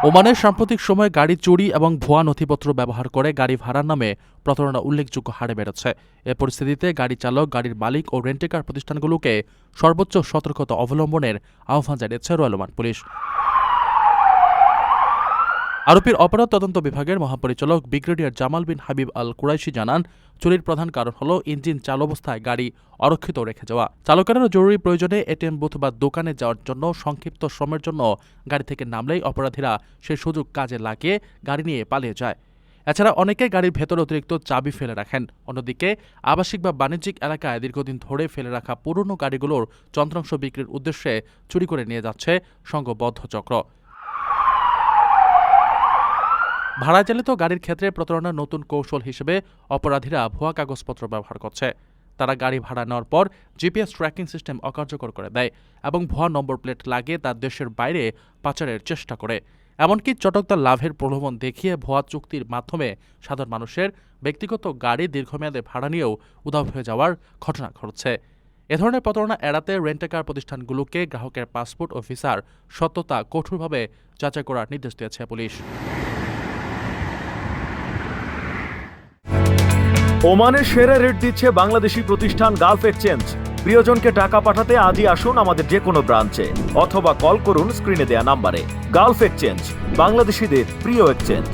ওমানের সাম্প্রতিক সময়ে গাড়ি চুরি এবং ভুয়া নথিপত্র ব্যবহার করে গাড়ি ভাড়ার নামে প্রতারণা উল্লেখযোগ্য হারে বেড়েছে। এ পরিস্থিতিতে গাড়ি চালক, গাড়ির মালিক ও রেন্টেকার প্রতিষ্ঠানগুলোকে সর্বোচ্চ সতর্কতা অবলম্বনের আহ্বান জানিয়েছে রয়্যাল ওমান পুলিশ। আরোপির অপরাধ তদন্ত বিভাগের মহাপরিচালক ব্রিগেডিয়ার জামাল বিন হাবিব আল কুরাইশি জানান, চুরির প্রধান কারণ হল ইঞ্জিন চালু অবস্থায় গাড়ি অরক্ষিত রেখে যাওয়া। চালকেরা জরুরি প্রয়োজনে এটিএম বুথ বা দোকানে যাওয়ার জন্য সংক্ষিপ্ত সময়ের জন্য গাড়ি থেকে নামলেই অপরাধীরা সেই সুযোগ কাজে লাগিয়ে গাড়ি নিয়ে পালিয়ে যায়। এছাড়া অনেকে গাড়ির ভেতরে অতিরিক্ত চাবি ফেলে রাখেন। অন্যদিকে আবাসিক বা বাণিজ্যিক এলাকায় দীর্ঘদিন ধরে ফেলে রাখা পুরনো গাড়িগুলোর যন্ত্রাংশ বিক্রির উদ্দেশ্যে চুরি করে নিয়ে যাচ্ছে সংঘবদ্ধ চক্র। ভাড়া চালিত গাড়ির ক্ষেত্রে প্রতারণার নতুন কৌশল হিসেবে অপরাধীরা ভুয়া কাগজপত্র ব্যবহার করছে। তারা গাড়ি ভাড়া নেওয়ার পর জিপিএস ট্র্যাকিং সিস্টেম অকার্যকর করে দেয় এবং ভুয়া নম্বর প্লেট লাগিয়ে তার দেশের বাইরে পাচারের চেষ্টা করে। এমনকি চটকদার লাভের প্রলোভন দেখিয়ে ভুয়া চুক্তির মাধ্যমে সাধারণ মানুষের ব্যক্তিগত গাড়ি দীর্ঘমেয়াদে ভাড়া নিয়েও উধাও হয়ে যাওয়ার ঘটনা ঘটছে। এ ধরনের প্রতারণা এড়াতে রেন্টেকার প্রতিষ্ঠানগুলোকে গ্রাহকের পাসপোর্ট ও ভিসার সত্যতা কঠোরভাবে যাচাই করার নির্দেশ দিয়েছে পুলিশ। ওমানের সেরা রেট দিচ্ছে বাংলাদেশি প্রতিষ্ঠান গালফ এক্সচেঞ্জ। প্রিয়জনকে টাকা পাঠাতে আজই আসুন আমাদের যে কোনো ব্রাঞ্চে অথবা কল করুন স্ক্রিনে দেয়া নাম্বারে। গালফ এক্সচেঞ্জ, বাংলাদেশিদের প্রিয় এক্সচেঞ্জ।